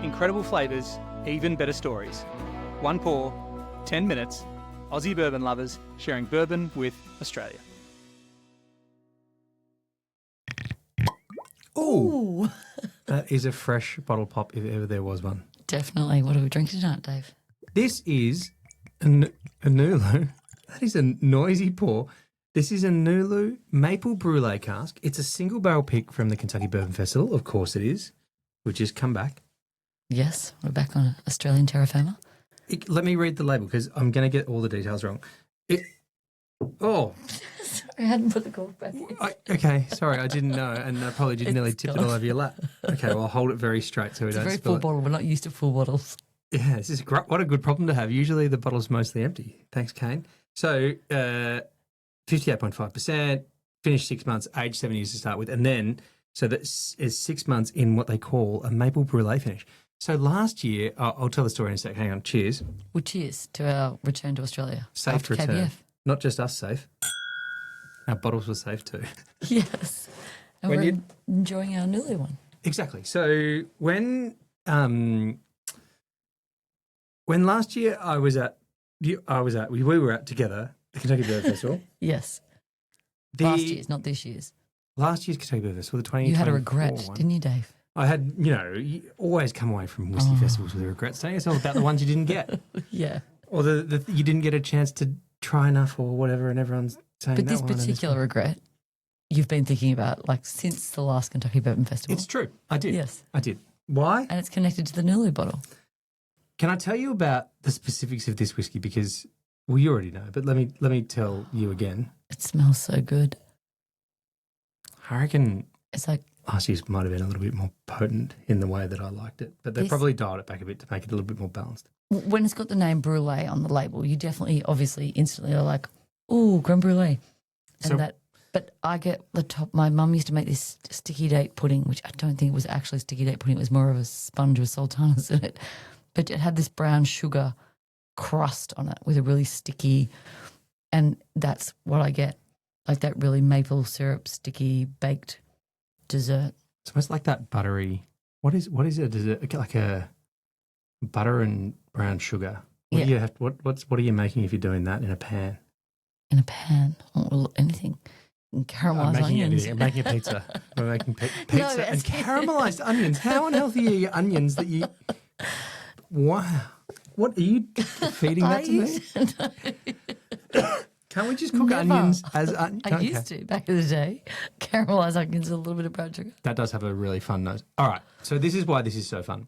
incredible flavours, even better stories. One pour, 10 minutes, Aussie Bourbon Lovers sharing bourbon with Australia. Ooh. That is a fresh bottle pop if ever there was one. Definitely. What are we drinking tonight, Dave? This is a Nulu. That is a noisy pour. This is a Nulu Maple Brûlée cask. It's a single barrel pick from the Kentucky Bourbon Festival. Of course it is. We've just come back. Yes, we're back on Australian terra firma. Let me read the label because I'm going to get all the details wrong. Sorry, I hadn't put the cork back. Okay, sorry, I didn't know, and I probably did nearly tip it all over your lap. Okay, well, I'll hold it very straight so we don't spill it. It's a very full bottle. We're not used to full bottles. Yeah, this is great. What a good problem to have. Usually the bottle's mostly empty. Thanks, Kane. So 58.5%, finished 6 months, aged 7 years to start with, and then so that is 6 months in what they call a maple brûlée finish. So last year, I'll tell the story in a sec. Hang on, cheers. Well, cheers to our return to Australia. Safe after return. KBF. Not just us safe. Our bottles were safe too. Yes. And we're enjoying our Nulu one. Exactly. So when last year we were at together, the Kentucky Bourbon Festival. Yes. Last year's, not this year's. Last year's Kentucky Bourbon Festival, the 2024 You had a regret, one. didn't you, Dave? I had, you always come away from whiskey festivals with regrets. Don't you? It's all about the ones you didn't get. Yeah. Or the you didn't get a chance to try enough or whatever, and everyone's saying But that this one. particular regret, you've been thinking about since the last Kentucky Bourbon Festival. It's true. I did. Yes. I did. Why? And it's connected to the Nulu bottle. Can I tell you about the specifics of this whiskey? Because, well, you already know, but let me tell you again. It smells so good. I reckon It's like last year's might have been a little bit more potent in the way that I liked it, but they probably dialed it back a bit to make it a little bit more balanced. when it's got the name Brûlée on the label, you definitely, obviously, instantly are like, ooh, creme brulee. But I get the top. My mum used to make this sticky date pudding, which I don't think it was actually sticky date pudding. It was more of a sponge with sultanas in it. But it had this brown sugar crust on it with a really sticky, and that's what I get, like that really maple syrup sticky baked dessert. It's almost like that buttery. What is a dessert? Like a butter and brown sugar. What do you have? What are you making if you're doing that in a pan? In a pan, or anything. And caramelized onions. I'm making a pizza. We're making pizza and caramelized onions. How unhealthy are your onions that you... Wow. What, are you feeding that to me? Can't we just cook onions as... I used to, back in the day. Caramelized onions with a little bit of brown sugar. That does have a really fun nose. All right, so this is why this is so fun.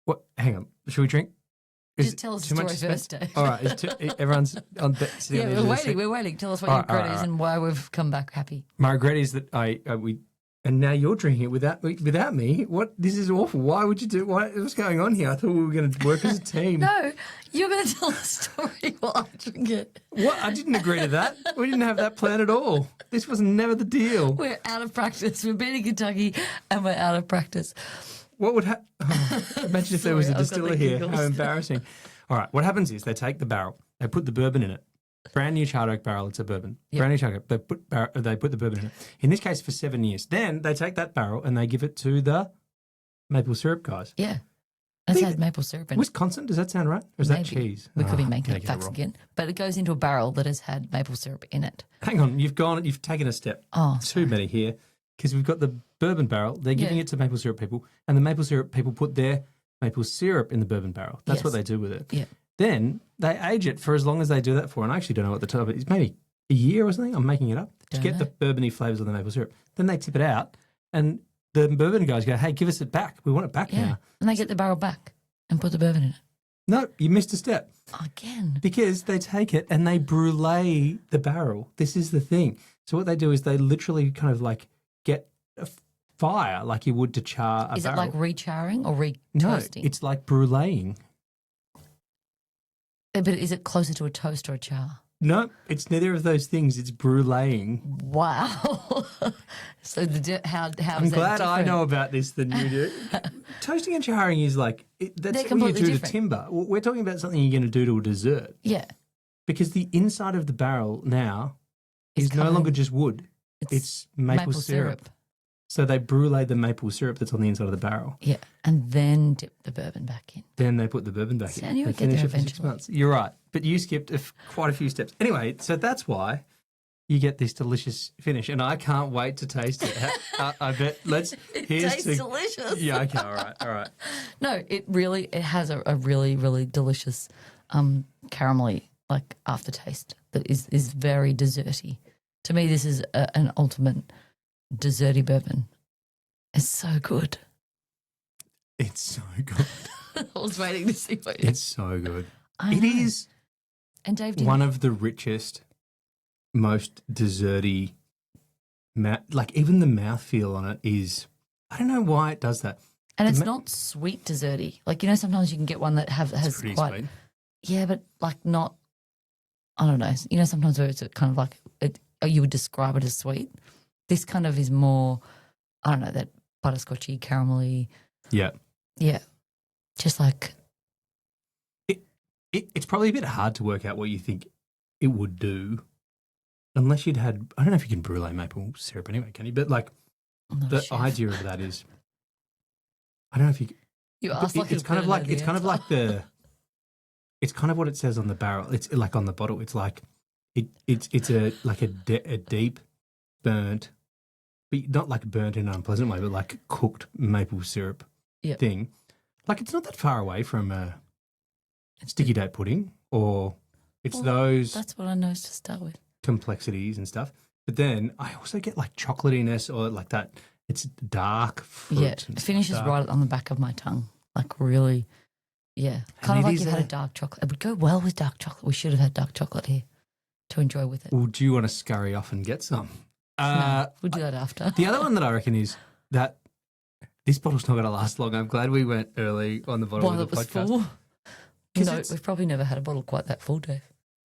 What? Hang on. Should we drink? Just tell us the story first, Dave. All right, everyone's on sitting on the edge of the seat. We're waiting. Tell us what your regret is and why we've come back happy. My regret is that and now you're drinking it without me. What? This is awful. Why would you do? What's going on here? I thought we were going to work as a team. No, you're going to tell the story while I drink it. What? I didn't agree to that. We didn't have that plan at all. This was never the deal. We're out of practice. We've been in Kentucky and we're out of practice. What would happen? Imagine if there was a distiller here. giggles. How embarrassing. All right, what happens is they take the barrel, they put the bourbon in it. Brand new charred oak barrel, it's a bourbon. Yep. Brand new charred oak, they put the bourbon in it. In this case, for 7 years. Then they take that barrel and they give it to the maple syrup guys. Yeah. That's had maple syrup in it. Wisconsin, does that sound right? Or is that cheese? We could be making up facts again. But it goes into a barrel that has had maple syrup in it. Hang on, you've taken a step. Too many here. Because we've got the bourbon barrel, they're giving it to maple syrup people, and the maple syrup people put their maple syrup in the bourbon barrel. That's what they do with it. Yeah. Then they age it for as long as they do that for, and I actually don't know what the time is. Maybe a year or something. I'm making it up to get the bourbony flavours of the maple syrup. Then they tip it out, and the bourbon guys go, "Hey, give us it back. We want it back now." And they get the barrel back and put the bourbon in it. No, you missed a step. Again. Because they take it and they brûlée the barrel. This is the thing. So what they do is they literally kind of like get a fire like you would to char a barrel. Is it like re-charring or re-toasting? No, it's like brûléing. But is it closer to a toast or a char? No, it's neither of those things. It's brûléing. Wow. So how I'm is glad that I different? know about this than you do. Toasting and charring is like, that's what you do to timber. We're talking about something you're going to do to a dessert. Yeah. Because the inside of the barrel now is no longer just wood. It's maple syrup. So they brûlée the maple syrup that's on the inside of the barrel. Yeah, and then dip the bourbon back in. Then they put the bourbon back in. And you would They get finish there it for 6 eventually. months. You're right, but you skipped quite a few steps. Anyway, so that's why you get this delicious finish, and I can't wait to taste it. I bet. It tastes delicious. Yeah. Okay. All right. No, it has a really, really delicious caramelly like aftertaste that is very desserty. To me, this is an ultimate desserty bourbon. It's so good. It's so good. I was waiting to see what It's so good. I It know. is And Dave didn't one of the richest, most desserty, like even the mouthfeel on it is, I don't know why it does that. And it's ma- not sweet desserty. Like, you know, sometimes you can get one that has It's pretty quite sweet. yeah, but like not. I don't know. You know, sometimes where it's kind of like you would describe it as sweet. This kind of is more. I don't know, that butterscotchy, caramelly. Yeah. Yeah, just like It's probably a bit hard to work out what you think it would do, unless you'd had. I don't know if you can brûlée maple syrup anyway, can you? But like I'm not a the chef. idea of that is, I don't know if you. You But asked like it's kind of like it's kind of what it says on the barrel. It's like on the bottle. It's like it's a deep burnt, but not like burnt in an unpleasant way, but like cooked maple syrup Yep. thing. Like it's not that far away from a sticky date pudding, or it's Well, those That's what I know to start with. complexities and stuff. But then I also get like chocolatiness or like that. It's dark fruit. Yeah, and it finishes stuff. right on the back of my tongue. Like really, yeah. Kind it of like is you had a dark chocolate. It would go well with dark chocolate. We should have had dark chocolate here to enjoy with it. Well, do you want to scurry off and get some? No, we'll do that after. The other one that I reckon is that this bottle's not going to last long. I'm glad we went early on the bottle While of it the was podcast. full. 'Cause No, it's- we've probably never had a bottle quite that full, Dave.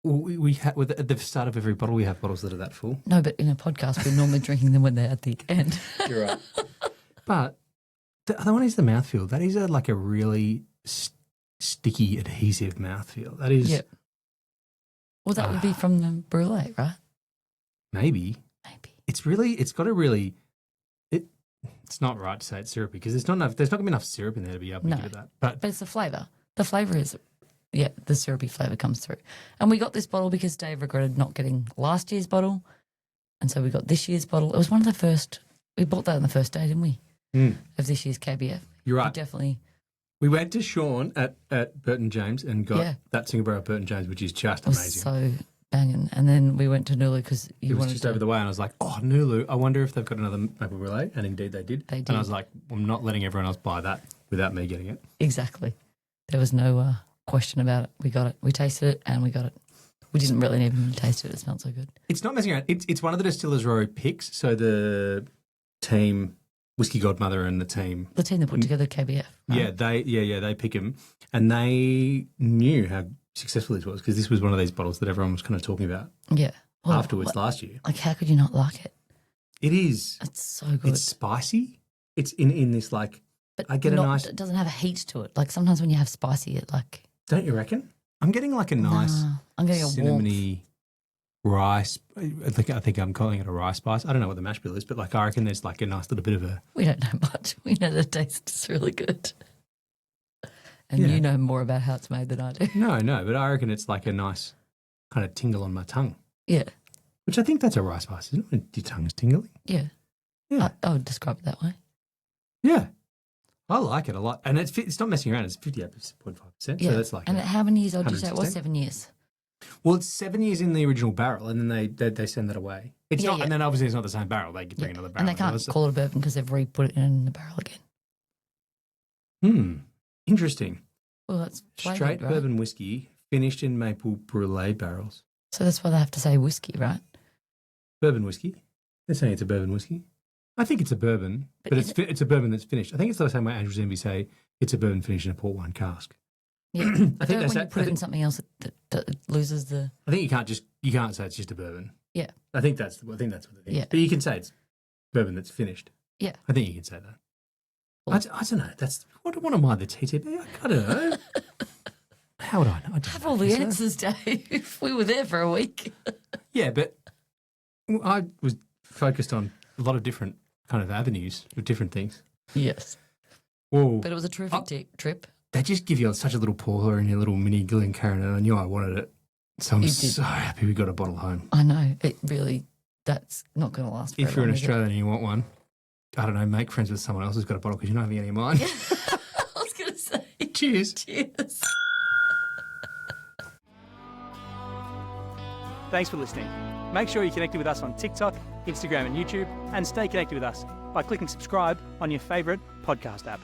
Well, we had at the start of every bottle, we have bottles that are that full. No, but in a podcast, we're normally drinking them when they're at the end. You're right. But the other one is the mouthfeel. That is like a really sticky, adhesive mouthfeel. That is Yeah. Well, that would be from the brûlée, right? maybe. Maybe. It's got a really. It's not right to say it's syrupy because there's not going to be enough syrup in there to be able to No. give it that. But But it's the flavour. The flavour is, yeah, the syrupy flavour comes through. And we got this bottle because Dave regretted not getting last year's bottle. And so we got this year's bottle. It was one of the first, we bought that on the first day, didn't we? Of this year's KBF. you're We right. definitely, We went to Sean at Burton James and got Yeah. that single barrel Burton James, which is just was amazing. so banging. And then we went to Nulu because It you was wanted just to. over the way, and I was like, "Oh, Nulu! I wonder if they've got another maple brûlée." And indeed, they did. They And I did. was like, "I'm not letting everyone else buy that without me getting it." Exactly. There was no question about it. We got it. We tasted it and we got it. We didn't really even taste it. It smelled so good. It's not messing around. It's one of the Distillers Row picks. So the team, Whiskey Godmother, and the team, The team that put together KBF. Right? they pick them, and they knew how successful this was because this was one of these bottles that everyone was kind of talking about Yeah. Well, afterwards last year. like, how could you not like it? It is. It's so good. It's spicy. It's in this like. But I get a nice. It doesn't have a heat to it. Like sometimes when you have spicy, it like Don't you reckon? I'm getting like a nice nah, I'm getting a warmth. cinnamony rice. I think I'm calling it a rice spice. I don't know what the mash bill is, but like I reckon there's like a nice little bit of a. We don't know much. We know the taste is really good, and Yeah. you know more about how it's made than I do. No, but I reckon it's like a nice kind of tingle on my tongue, Yeah, which I think that's a rice spice, isn't it? When your tongue's tingling. yeah. Yeah. I would describe it that way. Yeah. I like it a lot. And it's not messing around. It's 58.5%. Yeah. So that's like. and how many years old did you say it was? 116? 7 years. Well, it's 7 years in the original barrel, and then they send that away. It's Yeah, not, yeah. and then obviously it's not the same barrel. They bring another barrel. And they can't call it a bourbon because they've re-put it in the barrel again. Interesting. Well, that's flavoured, Straight right? bourbon whiskey finished in maple brûlée barrels. So that's why they have to say whiskey, right? Bourbon whiskey. They're saying it's a bourbon whiskey. I think it's a bourbon, But but is it's a bourbon that's finished. I think it's the same way Andrew's Envy say it's a bourbon finished in a port wine cask. Yeah. I I think don't that's when you put it in something else that it loses the. I think you can't say it's just a bourbon. Yeah. I think that's what the thing Yeah. is. But you can say it's bourbon that's finished. Yeah. I think you can say that. Well- I don't know. That's what am I, the TTB? I don't know. How would I know? I don't Have know, all the Lisa. answers, Dave. We were there for a week. Yeah, but I was focused on a lot of different kind of avenues of different things. Yes. Whoa. But it was a terrific trip. They just give you such a little pour in your little mini Glencairn, and I knew I wanted it. So I'm so happy we got a bottle home. I know. It really, that's not going to last forever. If you're in Australia and you want one, I don't know, make friends with someone else who's got a bottle because you're not having any of mine. I was going to say. Cheers. Cheers. Thanks for listening. Make sure you're connected with us on TikTok, Instagram and YouTube, and stay connected with us by clicking subscribe on your favourite podcast app.